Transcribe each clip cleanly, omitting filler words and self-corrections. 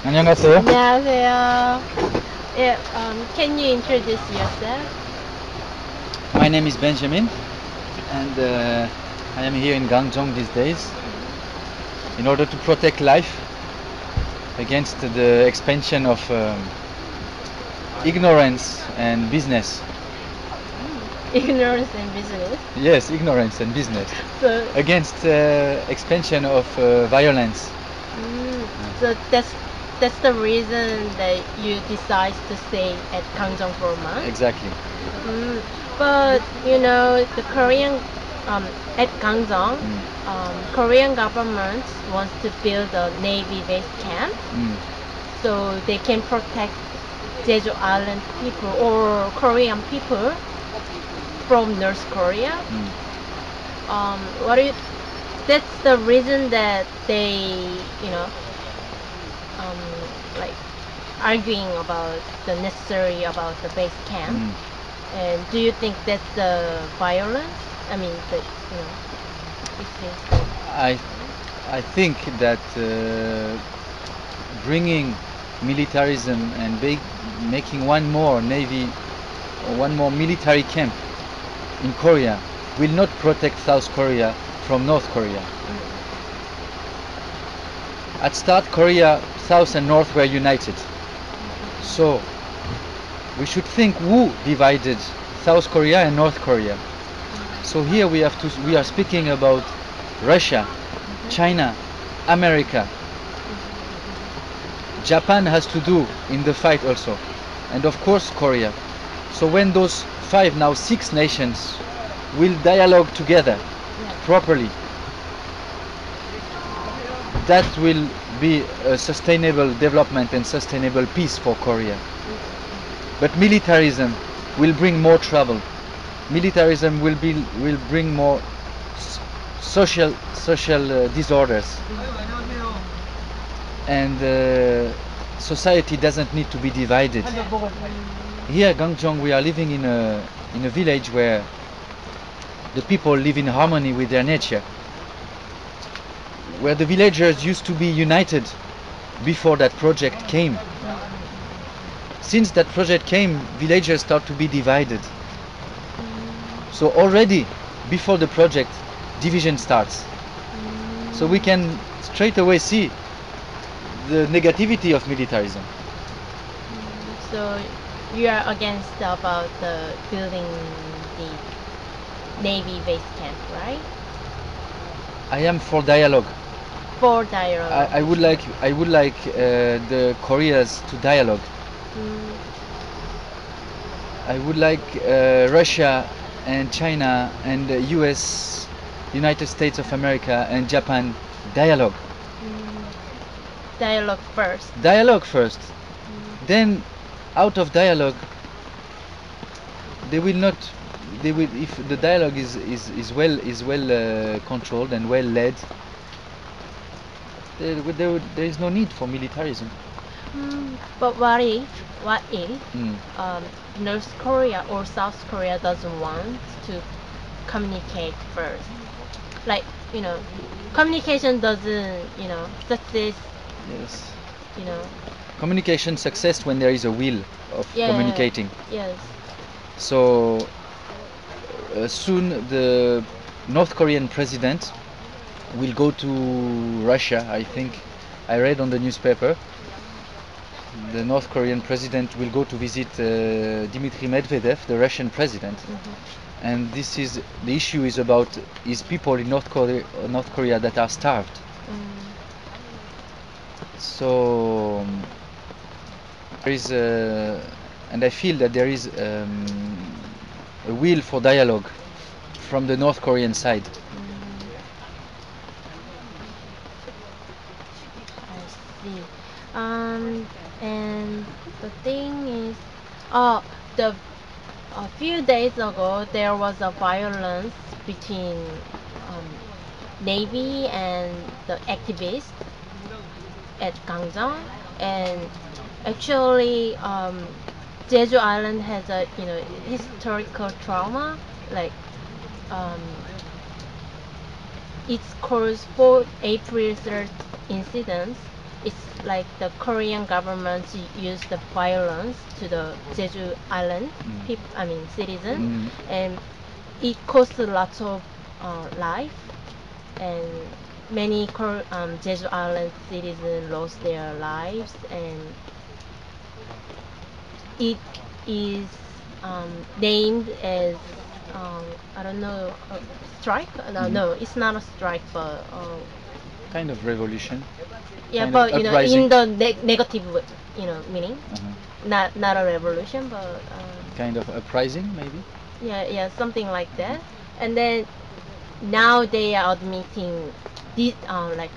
안녕하세요. 안녕하세요. Yeah, can you introduce yourself? My name is Benjamin, and I am here in Gangjung these days in order to protect life against the expansion of ignorance and business. Ignorance and business. Yes, ignorance and business. So, Against expansion of violence. so that's the reason that you decide to stay at Gangjung for a month. Exactly. But you know, the Korean at Gangjung, Korean government wants to build a navy base camp so they can protect Jeju Island people or Korean people from North Korea. What do you? That's the reason that they, you know, like arguing about the necessary about the base camp. And do you think that's the violence? I mean, the, you know, it seems that. I think that bringing militarism and making one more navy or one more military camp in Korea will not protect South Korea from North Korea. At start, Korea, South and North were united. So we should think who divided South Korea and North Korea. So here we are speaking about Russia, China, America. Japan has to do in the fight also, and of course Korea. So when those 5, now 6 nations will dialogue together properly, that will be a sustainable development and sustainable peace for Korea. But militarism will bring more trouble. Militarism will bring more social disorders. And society doesn't need to be divided. Here at Gangjung we are living in a village where the people live in harmony with their nature, where the villagers used to be united before that project came. Since that project came, villagers start to be divided. So already before the project, division starts. So we can straight away see the negativity of militarism. So you are against about the building the navy base camp, right? I am for dialogue. For dialogue. I would like the Koreas to dialogue. I would like Russia and China and the US, United States of America and Japan dialogue. Dialogue first. Dialogue first. Then out of dialogue they will not, they will, if the dialogue is well controlled and well led, there is no need for militarism. But what if North Korea or South Korea doesn't want to communicate first? Like, you know, communication doesn't, you know, success, Yes. you know. Communication success when there is a will of communicating. Yes. So soon the North Korean president will go to Russia, I think. I read on the newspaper. The North Korean president will go to visit Dmitry Medvedev, the Russian president. And this is, the issue is about people in North Korea that are starved. So there is and I feel that there is a will for dialogue from the North Korean side. I see. And the thing is, a few days ago there was a violence between Navy and the activists at Gangjang, and actually Jeju Island has a, you know, historical trauma, like it's caused for April 3rd incidents it's like the Korean government use the violence to the Jeju Island citizens, and it cost lots of life, and many Jeju Island citizens lost their lives, and it is named as I don't know, strike. No, it's not a strike, but kind of revolution. yeah, kind but of in uprising. the negative meaning, Uh-huh. not a revolution, but Kind of uprising, maybe. yeah, something like that. And then now they are admitting this, like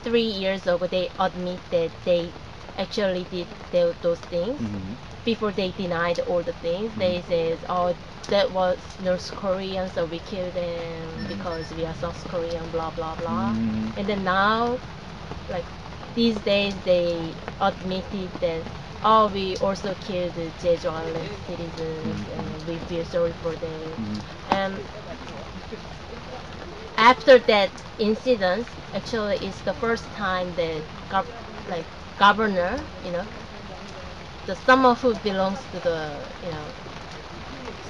3 years ago they admit that they actually did those things. Before they denied all the things. They said, oh, that was North Korean, so we killed them because we are South Korean, blah blah blah. And then now, like these days, they admitted that, oh, we also killed the Jeju Island citizens, and we feel sorry for them. And after that incident, actually, it's the first time that governor, the someone who belongs to the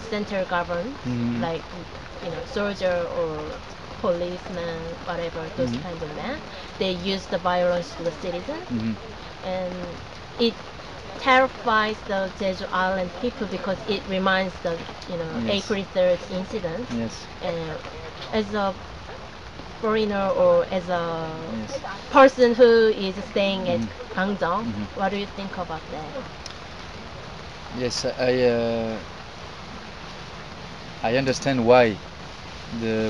center government, like soldier or policeman, whatever, those kinds of men, they use the violence to the citizens, and it terrifies the Jeju Island people because it reminds the Yes. April 3rd incident. Yes. And as a foreigner or as a Yes. person who is staying at Gangjung, what do you think about that? Yes, I understand why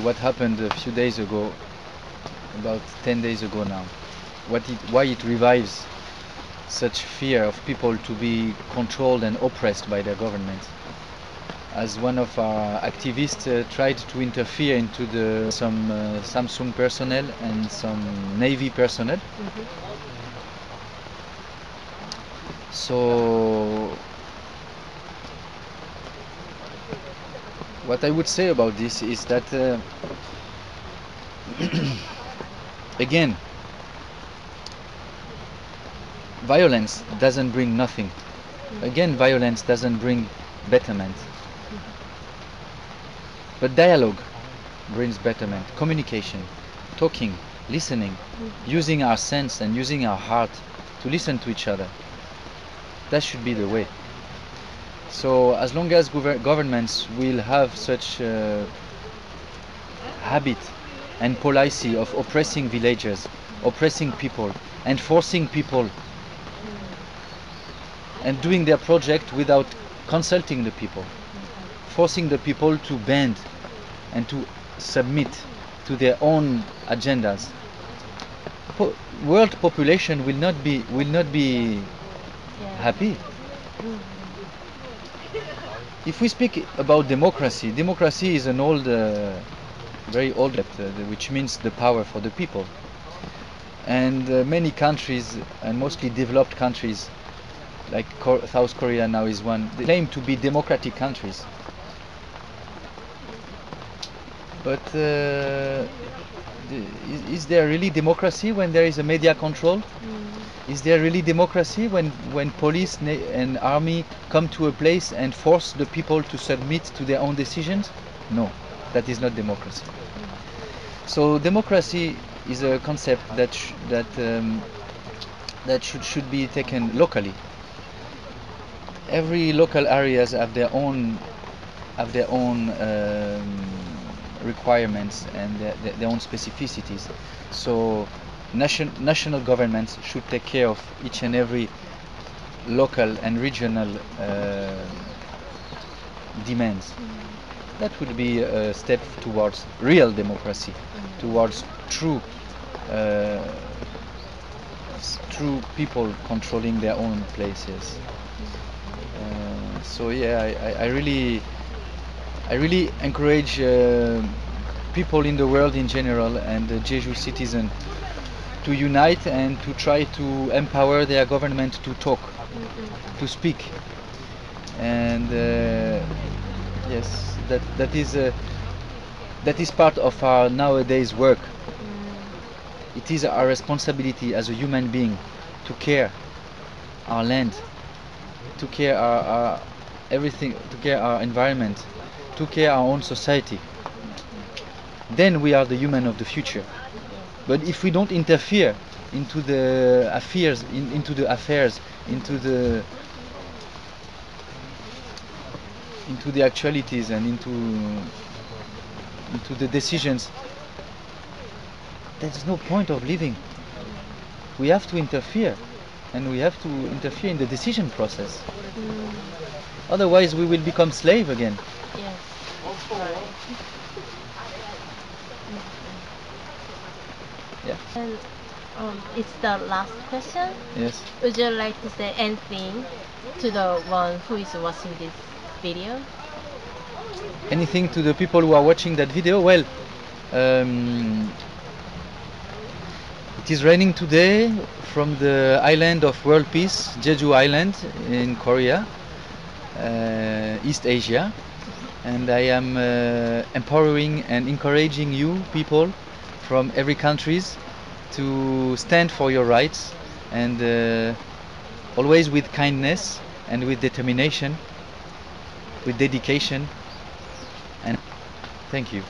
what happened a few days ago, about 10 days ago now, why it revives such fear of people to be controlled and oppressed by their government. As one of our activists tried to interfere into some Samsung personnel and some Navy personnel. So what I would say about this is that again, violence doesn't bring nothing. Again, violence doesn't bring betterment. But dialogue brings betterment, communication, talking, listening, using our sense and using our heart to listen to each other. That should be the way. So as long as governments will have such habit and policy of oppressing villagers, oppressing people, and forcing people, and doing their project without consulting the people, forcing the people to bend and to submit to their own agendas, world population will not be happy. If we speak about democracy, democracy is an old, very old, which means the power for the people. And many countries, and mostly developed countries, like South Korea now is one, they claim to be democratic countries. But is there really democracy when there is a media control? Is there really democracy when police and army come to a place and force the people to submit to their own decisions? No, that is not democracy. So democracy is a concept that should be taken locally. Every local areas have their own requirements and their own specificities. So national governments should take care of each and every local and regional demands. That would be a step towards real democracy, towards true people controlling their own places. So yeah, I really encourage people in the world in general and the Jeju citizen to unite and to try to empower their government to talk, to speak, and yes, that is part of our nowadays work. it is our responsibility as a human being to care our land, to care our everything, to care our environment, to care our own society. Then we are the human of the future. But if we don't interfere into the affairs, into the actualities and into the decisions, there's no point of living. We have to interfere, and we have to interfere in the decision process. Otherwise, we will become slave again. Yes. Right. Yeah. And it's the last question. Yes. Would you like to say anything to the one who is watching this video? Anything to the people who are watching that video? Well, it is raining today from the island of World Peace, Jeju Island in Korea, East Asia, and I am empowering and encouraging you people from every countries to stand for your rights, and always with kindness and with determination, with dedication, and thank you.